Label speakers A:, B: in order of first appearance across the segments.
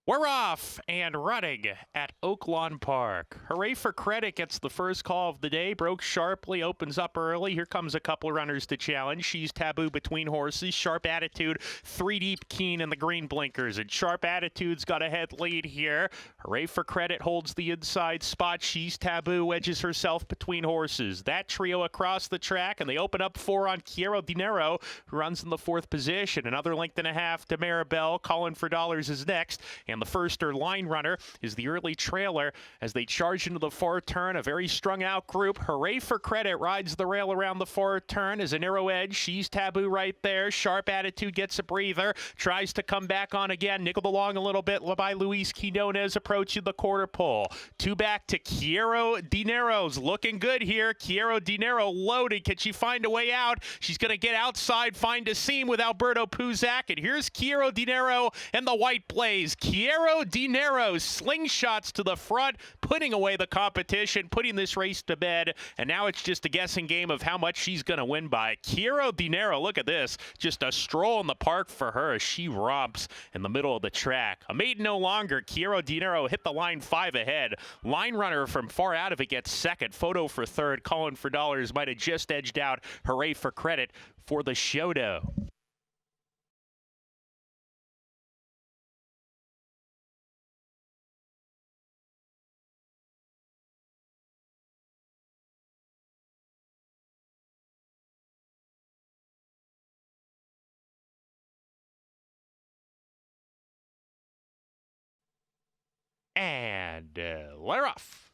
A: We're off and running at Oaklawn Park. Hooray for Credit gets the first call of the day. Broke sharply, opens up early. Here comes a couple runners to challenge. She's Taboo between horses. Sharp Attitude, 3 deep, Keen in the green blinkers. And Sharp Attitude's got a head lead here. Hooray for Credit holds the inside spot. She's Taboo wedges herself between horses. That trio across the track, and they open up 4 on Quiero Dinero, who runs in the 4th position. Another length and a half to Maribel. Calling for Dollars is next. And the first line runner is the early trailer as they charge into the far turn. A very strung out group. Hooray for Credit rides the rail around the far turn as a narrow edge. She's Taboo right there. Sharp Attitude gets a breather. Tries to come back on again. Nickeled along a little bit by Luis Quinones approaching the quarter pole. 2 back to Quiero Dinero's looking good here. Quiero Dinero loaded. Can she find a way out? She's going to get outside, find a seam with Alberto Puzak. And here's Quiero Dinero and the white blaze. Quiero Dinero slingshots to the front, putting away the competition, putting this race to bed, and now it's just a guessing game of how much she's going to win by. Quiero Dinero, look at this, just a stroll in the park for her as she romps in the middle of the track. A maiden no longer. Quiero Dinero hit the line 5 ahead. Line runner from far out of it gets second. Photo for third. Calling for Dollars might have just edged out Hooray for Credit for the Shodo. And we're off.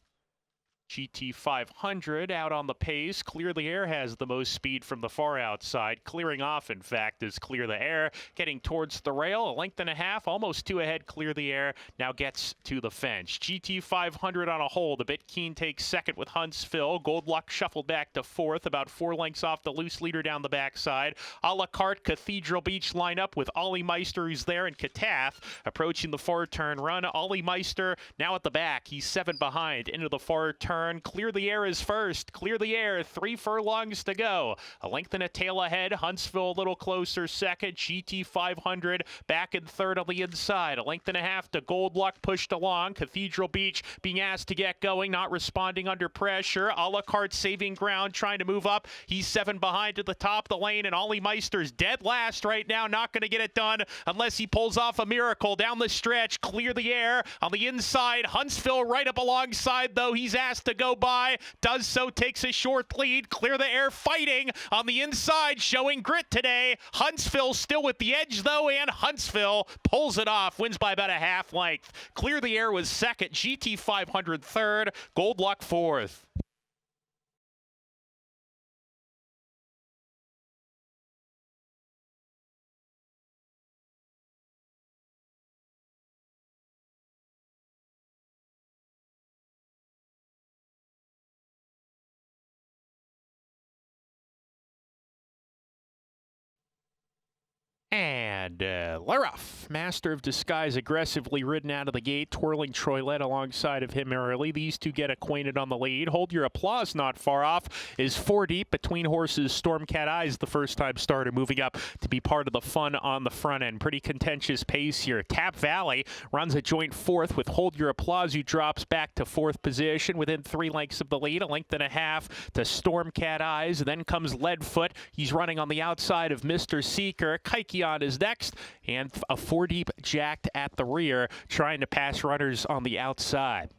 A: GT 500 out on the pace. Clear the Air has the most speed from the far outside. Clearing off, in fact, is Clear the Air. Getting towards the rail, a length and a half, almost 2 ahead. Clear the Air now gets to the fence. GT 500 on a hold. A bit Keen takes second with Huntsville. Gold Luck shuffled back to 4th, about 4 lengths off the loose leader down the backside. A la carte Cathedral Beach line up with Ollie Meister, who's there, and Katath approaching the far turn run. Ollie Meister now at the back. He's 7 behind into the far turn. Clear the Air is first. Clear the Air, 3 furlongs to go. A length and a tail ahead. Huntsville a little closer second. GT 500 back in third on the inside. A length and a half to Gold Luck pushed along. Cathedral Beach being asked to get going, not responding under pressure. A la carte saving ground, trying to move up. He's 7 behind at the top of the lane, and Ollie Meister's dead last right now. Not going to get it done unless he pulls off a miracle down the stretch. Clear the Air on the inside. Huntsville right up alongside, though. He's asked to go by. Does so, takes a short lead. Clear the Air fighting on the inside, showing grit today. Huntsville still with the edge, though, and Huntsville pulls it off. Wins by about a half length. Clear the Air was second. GT 500 third. Gold Luck fourth. And Laroff, Master of Disguise, aggressively ridden out of the gate, twirling Troilette alongside of him early. These two get acquainted on the lead. Hold Your Applause not far off is 4 deep between horses. Stormcat Eyes, the first-time starter, moving up to be part of the fun on the front end. Pretty contentious pace here. Tap Valley runs a joint 4th with Hold Your Applause, who drops back to 4th position within 3 lengths of the lead. A length and a half to Stormcat Eyes. Then comes Leadfoot. He's running on the outside of Mr. Seeker. Kaikion is next, and a 4 deep jacked at the rear, trying to pass runners on the outside.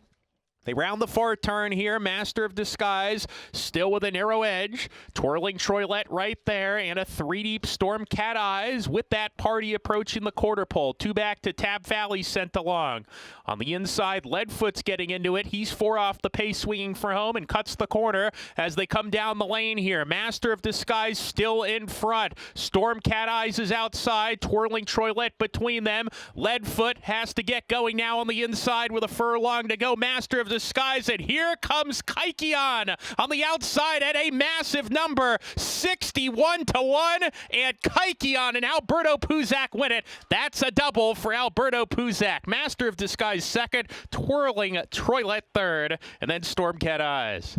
A: They round the far turn here. Master of Disguise still with a narrow edge. Twirling Troilette right there, and a 3 deep Stormcat Eyes with that party approaching the quarter pole. 2 back to Tap Valley sent along. On the inside, Leadfoot's getting into it. He's 4 off the pace, swinging for home, and cuts the corner as they come down the lane here. Master of Disguise still in front. Stormcat Eyes is outside, twirling Troilette between them. Leadfoot has to get going now on the inside with a furlong to go. Master of Disguise, and here comes Kaikion on the outside at a massive number, 61-1, and Kaikion and Alberto Puzak win it. That's a double for Alberto Puzak. Master of Disguise second, twirling Troilette third, and then Stormcat Eyes.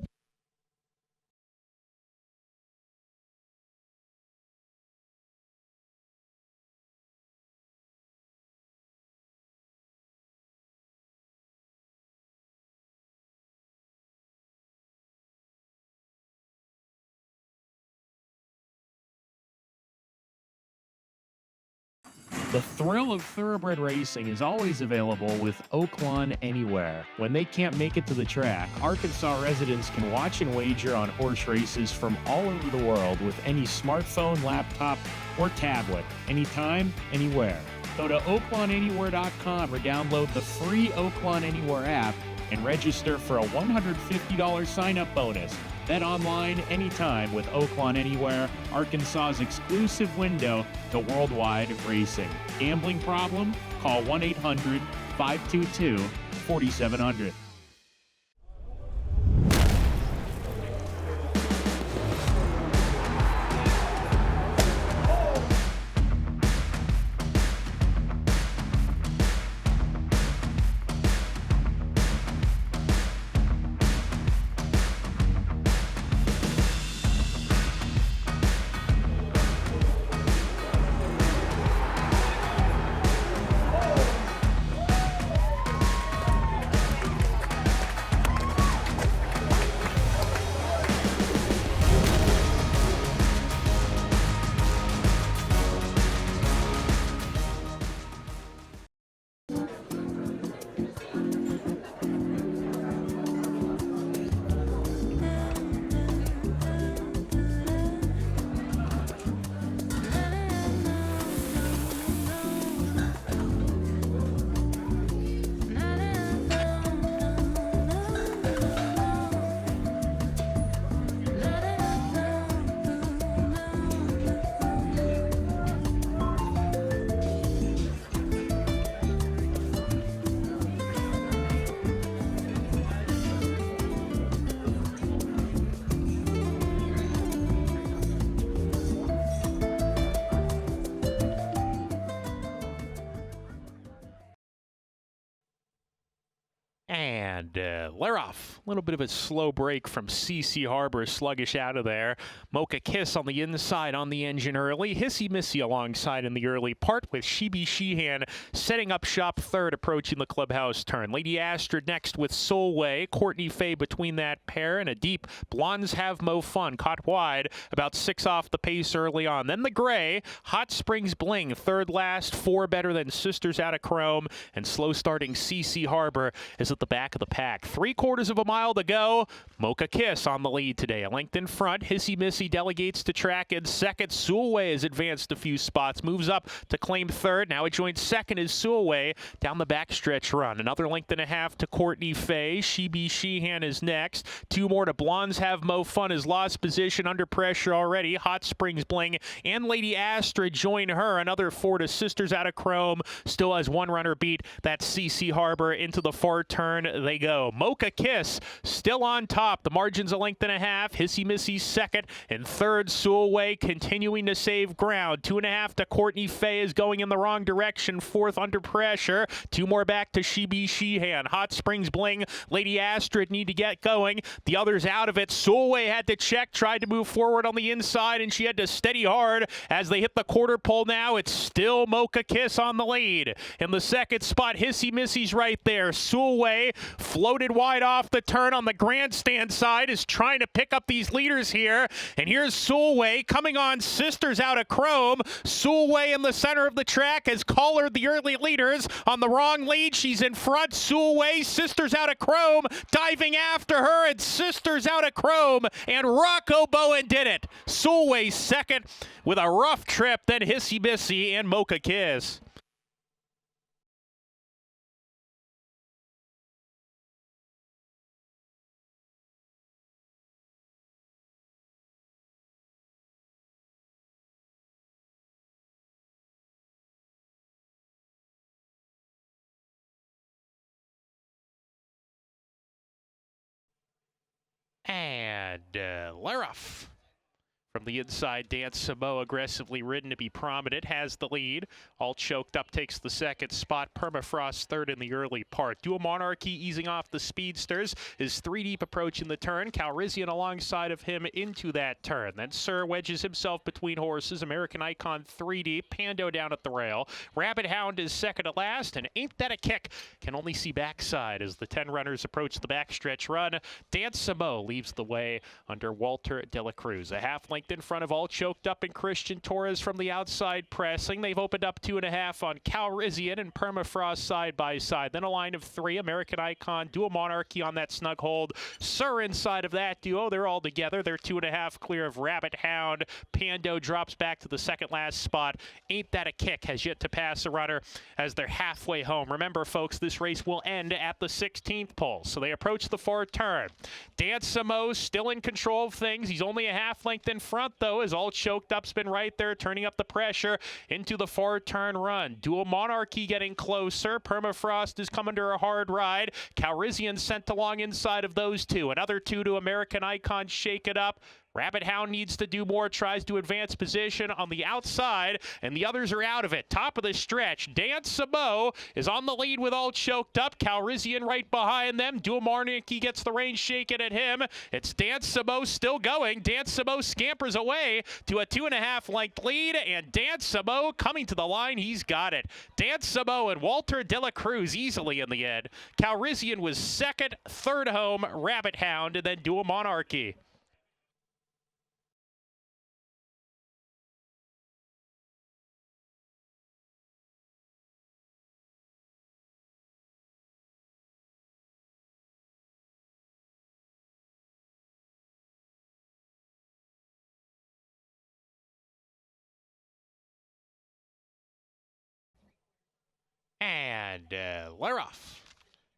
A: The thrill of thoroughbred racing is always available with Oaklawn Anywhere. When they can't make it to the track, Arkansas residents can watch and wager on horse races from all over the world with any smartphone, laptop, or tablet, anytime, anywhere. Go to oaklawnanywhere.com or download the free Oaklawn Anywhere app and register for a $150 sign-up bonus. Bet online anytime with Oaklawn Anywhere, Arkansas's exclusive window to worldwide racing. Gambling problem? Call 1-800-522-4700. And they're off. A little bit of a slow break from CC Harbor, sluggish out of there. Mocha Kiss on the inside on the engine early. Hissy Missy alongside in the early part with Shebe Sheehan setting up shop third, approaching the clubhouse turn. Lady Astrid next with Solway. Courtney Fay between that pair, and a deep Blondes Have Mo Fun caught wide, about 6 off the pace early on. Then the gray, Hot Springs Bling, third last, 4 better than Sisters Out of Chrome, and slow starting CC Harbor is at the back of the pack. 3/4 of a mile to go. Mocha Kiss on the lead today. A length in front. Hissy Missy delegates to track in second. Sulway has advanced a few spots. Moves up to claim third. Now it joins second as Sulway down the backstretch run. Another length and a half to Courtney Fay. Shebe Sheehan is next. 2 more to Blondes Have Mo Fun, has lost position under pressure already. Hot Springs Bling and Lady Astrid join her. Another 4 to Sisters Out of Chrome. Still has 1 runner beat. That's CC Harbor. Into the far turn they go. Mocha Kiss still on top. The margin's a length and a half. Hissy Missy second, and third Sulway continuing to save ground. 2.5 to Courtney Fay is going in the wrong direction. 4th under pressure. 2 more back to Shebe Sheehan. Hot Springs Bling, Lady Astrid need to get going. The others out of it. Sulway had to check, tried to move forward on the inside, and she had to steady hard as they hit the quarter pole now. It's still Mocha Kiss on the lead. In the second spot, Hissy Missy's right there. Sulway floated wide off the turn on the grandstand side, is trying to pick up these leaders here. And here's Sulway coming on Sisters Out of Chrome. Sulway in the center of the track has collared the early leaders on the wrong lead. She's in front. Sulway, Sisters Out of Chrome diving after her, and Sisters Out of Chrome and Rocco Bowen did it. Sulway second with a rough trip, then Hissy Missy and Mocha Kiss. And Laroff from the inside. Dan Samo, aggressively ridden to be prominent, has the lead. All choked up, takes the second spot. Permafrost third in the early part. Dual Monarchy easing off the speedsters is 3 deep approaching the turn. Calrissian alongside of him into that turn. Then Sir wedges himself between horses. American Icon 3 deep. Pando down at the rail. Rabbit Hound is second to last, and Ain't That a Kick can only see backside as the 10 runners approach the backstretch run. Dan Samo leaves the way under Walter De La Cruz. A half length length in front of All Choked Up and Christian Torres from the outside pressing. They've opened up 2.5 on Calrissian and Permafrost side by side. Then a line of 3, American Icon, Dual Monarchy on that snug hold. Sir inside of that duo. They're all together. They're 2.5 clear of Rabbit Hound. Pando drops back to the second last spot. Ain't That a Kick has yet to pass a runner as they're halfway home. Remember, folks, this race will end at the 16th pole. So they approach the 4th turn. Dance Samo still in control of things. He's only a half length in front, though, as All Choked Up's been right there, turning up the pressure into the 4th turn run. Dual Monarchy getting closer. Permafrost is coming to a hard ride. Calrissian sent along inside of those two. Another 2 to American Icon, Shake It Up. Rabbit Hound needs to do more, tries to advance position on the outside, and the others are out of it. Top of the stretch, Dance Samo is on the lead with All Choked Up. Calrissian right behind them. Dual Monarchy gets the reins shaken at him. It's Dance Samo still going. Dance Samo scampers away to a 2.5 length lead, and Dance Samo coming to the line. He's got it. Dance Samo and Walter De La Cruz easily in the end. Calrissian was second, third home, Rabbit Hound, and then Dual Monarchy. And we're off.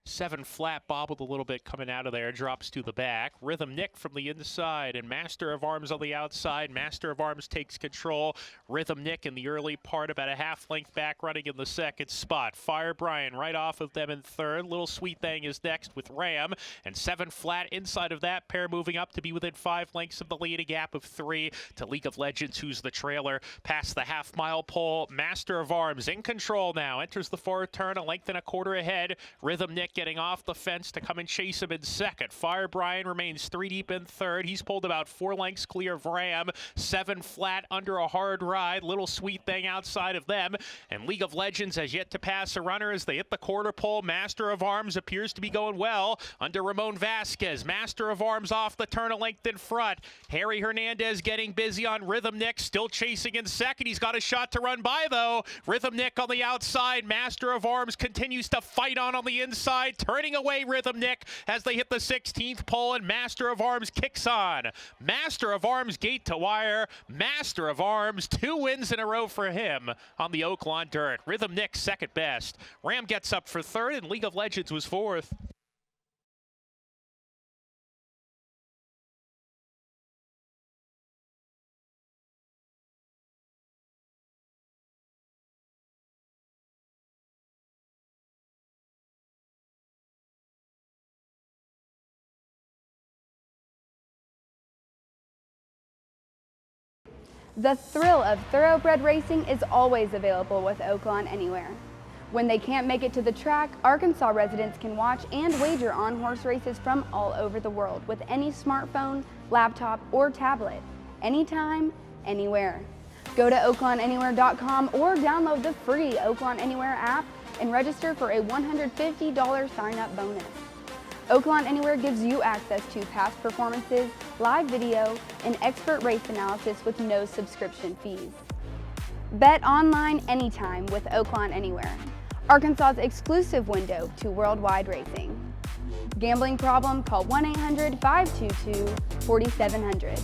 A: 7 flat bobbled a little bit coming out of there, drops to the back. Rhythm Nick from the inside and Master of Arms on the outside. Master of Arms takes control. Rhythm Nick in the early part, about a half length back, running in the second spot. Fire Brian right off of them in third. Little Sweet Thing is next with Ram, and 7 flat inside of that pair, moving up to be within 5 lengths of the lead, a gap of 3 to League of Legends, who's the trailer. Past the half-mile pole, Master of Arms in control now. Enters the 4th turn, a length and a quarter ahead. Rhythm Nick getting off the fence to come and chase him in second. Fire Brian remains 3 deep in third. He's pulled about 4 lengths clear of Ram. 7 flat under a hard ride. Little Sweet Thing outside of them. And League of Legends has yet to pass a runner as they hit the quarter pole. Master of Arms appears to be going well under Ramon Vasquez. Master of Arms off the turn, a length in front. Harry Hernandez getting busy on Rhythm Nick, still chasing in second. He's got a shot to run by, though. Rhythm Nick on the outside. Master of Arms continues to fight on the inside, turning away Rhythm Nick as they hit the 16th pole, and Master of Arms kicks on. Master of Arms gate to wire. Master of Arms, 2 wins in a row for him on the Oaklawn dirt. Rhythm Nick second best. Ram gets up for third, and League of Legends was 4th.
B: The thrill of thoroughbred racing is always available with Oaklawn Anywhere. When they can't make it to the track, Arkansas residents can watch and wager on horse races from all over the world with any smartphone, laptop, or tablet, anytime, anywhere. Go to oaklawnanywhere.com or download the free Oaklawn Anywhere app and register for a $150 sign-up bonus. Oaklawn Anywhere gives you access to past performances, live video, and expert race analysis with no subscription fees. Bet online anytime with Oaklawn Anywhere, Arkansas's exclusive window to worldwide racing. Gambling problem? Call 1-800-522-4700.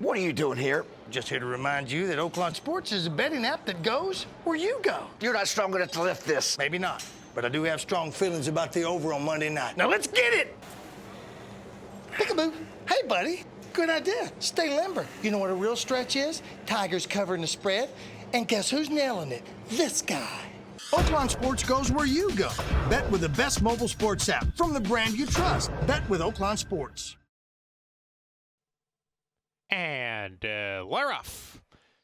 C: What are you doing here?
D: Just here to remind you that Oaklawn Sports is a betting app that goes where you go.
C: You're not strong enough to lift this.
D: Maybe not, but I do have strong feelings about the over on Monday night. Now let's get it! Peekaboo. Hey, buddy. Good idea. Stay limber. You know what a real stretch is? Tigers covering the spread. And guess who's nailing it? This guy. Oaklawn Sports goes where you go. Bet with the best mobile sports app from the brand you trust. Bet with Oaklawn Sports.
A: And Laroff.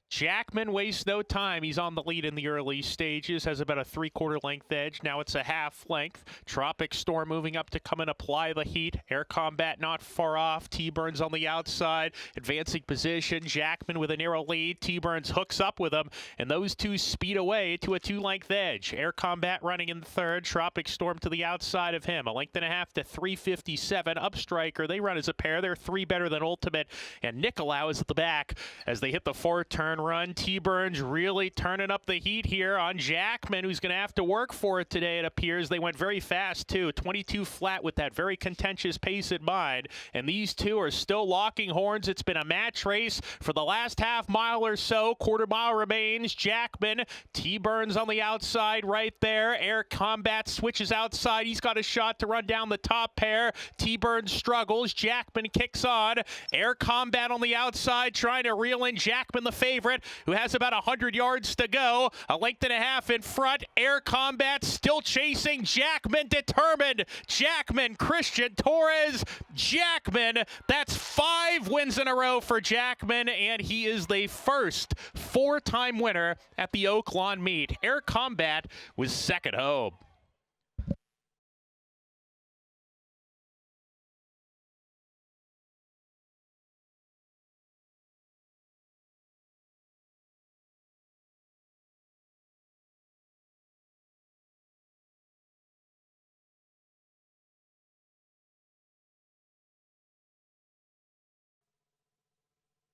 A: Jackman wastes no time. He's on the lead in the early stages, has about a three-quarter length edge. Now it's a half length. Tropic Storm moving up to come and apply the heat. Air Combat not far off. T-Burns on the outside. Advancing position. Jackman with a narrow lead. T-Burns hooks up with him, and those two speed away to a two-length edge. Air Combat running in third. Tropic Storm to the outside of him. A length and a half to 357. Upstriker, they run as a pair. They're three better than Ultimate. And Nicolau is at the back as they hit the four-turn run. T-Burns really turning up the heat here on Jackman, who's going to have to work for it today, it appears. They went very fast, too. 22 flat with that very contentious pace in mind. And these two are still locking horns. It's been a match race for the last half mile or so. Quarter mile remains. Jackman, T-Burns on the outside right there. Air Combat switches outside. He's got a shot to run down the top pair. T-Burns struggles. Jackman kicks on. Air Combat on the outside trying to reel in Jackman, the favorite, who has about 100 yards to go. A length and a half in front. Air Combat still chasing. Jackman determined. Jackman, Christian Torres, Jackman. That's 5 wins in a row for Jackman, and he is the first four-time winner at the Oaklawn meet. Air Combat was second home.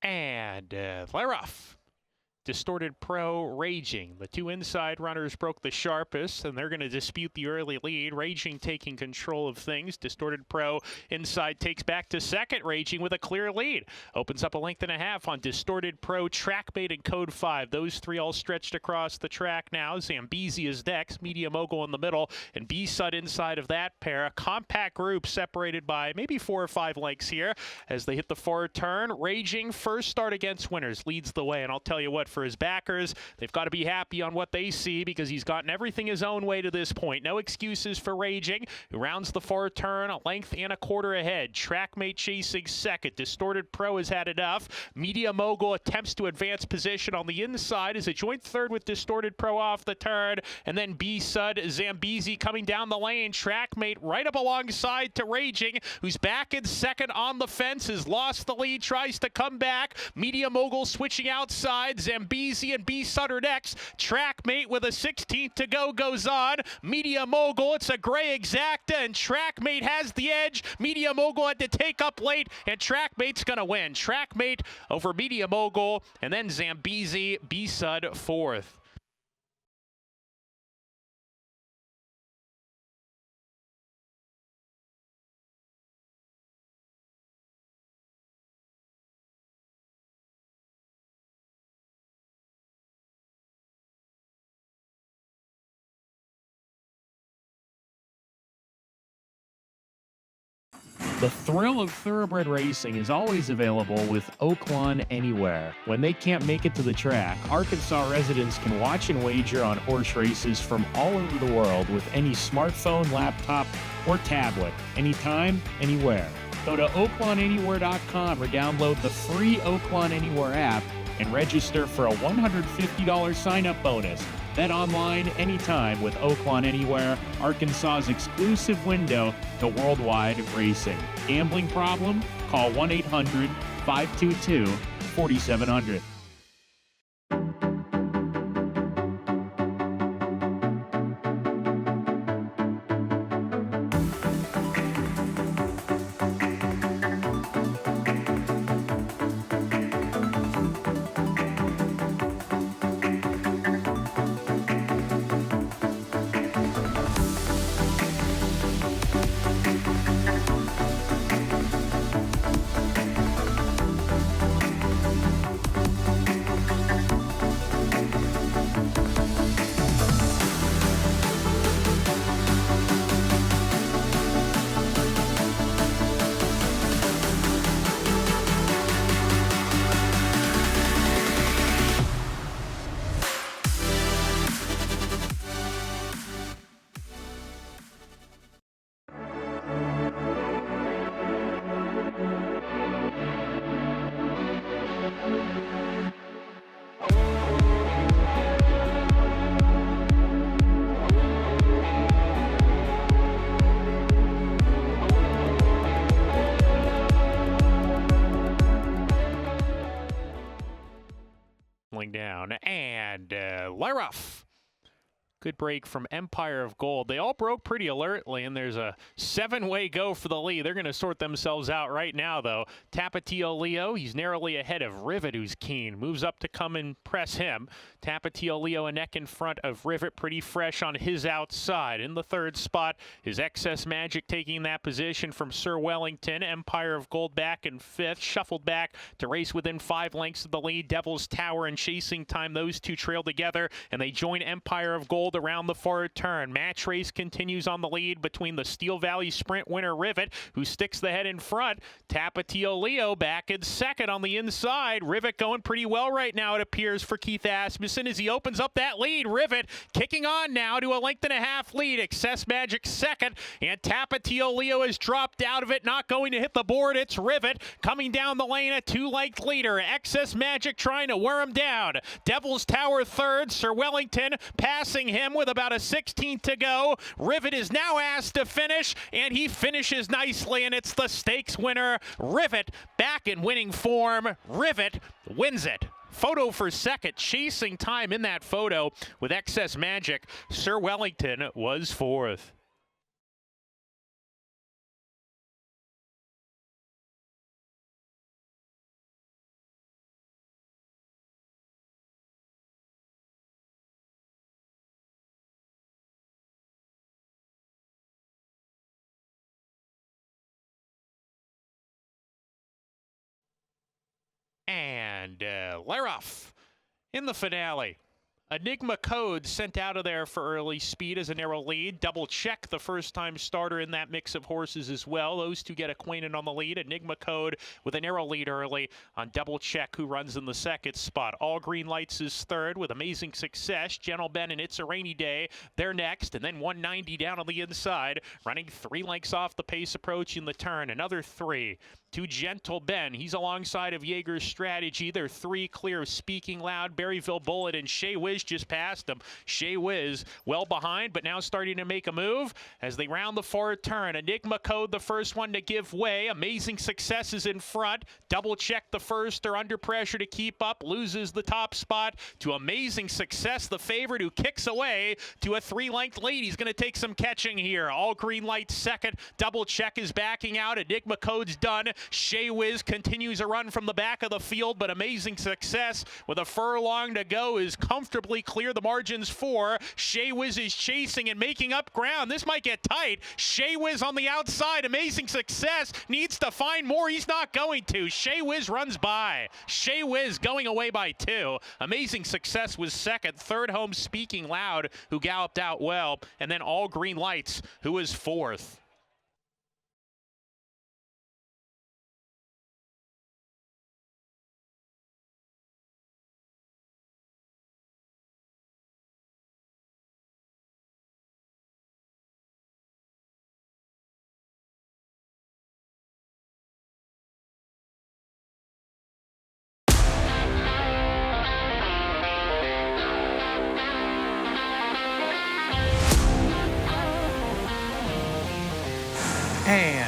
A: And Laroff. Distorted Pro, Raging. The two inside runners broke the sharpest, and they're going to dispute the early lead. Raging taking control of things. Distorted Pro inside takes back to second. Raging with a clear lead. Opens up a length and a half on Distorted Pro, Trackmate, and Code 5. Those three all stretched across the track now. Zambezi is next. Media Mogul in the middle, and B-Sud inside of that pair. A compact group separated by maybe 4 or 5 lengths here as they hit the forward turn. Raging, first start against winners, leads the way, and I'll tell you what, for his backers, they've got to be happy on what they see because he's gotten everything his own way to this point. No excuses for Raging, who rounds the forward turn a length and a quarter ahead. Trackmate chasing second. Distorted Pro has had enough. Media Mogul attempts to advance position on the inside as a joint third with Distorted Pro off the turn, and then B-Sud, Zambezi coming down the lane. Trackmate right up alongside to Raging, who's back in second on the fence, has lost the lead, tries to come back. Media Mogul switching outside. Zambezi and B-Sud are next. Trackmate with a 16th to go goes on. Media Mogul, it's a gray exacta, and Trackmate has the edge. Media Mogul had to take up late, and Trackmate's going to win. Trackmate over Media Mogul, and then Zambezi, B-Sud fourth. The thrill of thoroughbred racing is always available with Oaklawn Anywhere. When they can't make it to the track, Arkansas residents can watch and wager on horse races from all over the world with any smartphone, laptop, or tablet, anytime, anywhere. Go to oaklawnanywhere.com or download the free Oaklawn Anywhere app and register for a $150 sign-up bonus. Bet online anytime with Oaklawn Anywhere, Arkansas's exclusive window to worldwide racing. Gambling problem? Call 1-800-522-4700. down. And Leroff. Good break from Empire of Gold. They all broke pretty alertly, and there's a 7-way go for the lead. They're going to sort themselves out right now, though. Tapatio Leo, he's narrowly ahead of Rivet, who's keen. Moves up to come and press him. Tapatio Leo a neck in front of Rivet, pretty fresh on his outside. In the third spot is Excess Magic taking that position from Sir Wellington. Empire of Gold back in fifth. Shuffled back to race within 5 lengths of the lead. Devil's Tower and Chasing Time, those two trail together, and they join Empire of Gold around the forward turn. Match race continues on the lead between the Steel Valley Sprint winner Rivet, who sticks the head in front. Tapatio Leo back in second on the inside. Rivet going pretty well right now, it appears, for Keith Asmussen as he opens up that lead. Rivet kicking on now to a 1.5 length lead. Excess Magic second, and Tapatio Leo has dropped out of it, not going to hit the board. It's Rivet coming down the lane, a 2-length leader. Excess Magic trying to wear him down. Devil's Tower third. Sir Wellington passing him with about a 16th to go. Rivet is now asked to finish, and he finishes nicely, and it's the stakes winner, Rivet, back in winning form. Rivet wins it. Photo for second. Chasing Time in that photo with Excess Magic. Sir Wellington was fourth. And Leroff in the finale. Enigma Code sent out of there for early speed as a narrow lead. Double Check, the first-time starter in that mix of horses as well. Those two get acquainted on the lead. Enigma Code with a narrow lead early on Double Check, who runs in the second spot. All Green Lights is third with amazing success. Gentle Ben and It's a Rainy Day, they're next. And then 190 down on the inside, running 3 lengths off the pace approaching the turn. Another 3 to Gentle Ben. He's alongside of Jaeger's Strategy. They're 3 clear. Speaking Loud, Berryville Bullet, and Shea Whiz just passed them. Shea Whiz well behind, but now starting to make a move as they round the forward turn. Enigma Code, the first one to give way. Amazing Success is in front. Double Check, the first. They're under pressure to keep up. Loses the top spot to Amazing Success, the favorite, who kicks away to a 3-length lead. He's going to take some catching here. All Green Lights second. Double Check is backing out. Enigma Code's done. Shea Whiz continues a run from the back of the field, but Amazing Success with a furlong to go is comfortably clear. The margin's 4. Shea Whiz is chasing and making up ground. This might get tight. Shea Whiz on the outside. Amazing Success needs to find more. He's not going to. Shea Whiz runs by. Shea Whiz going away by 2. Amazing Success was second. Third home Speaking Loud, who galloped out well. And then All Green Lights, who was fourth.
E: And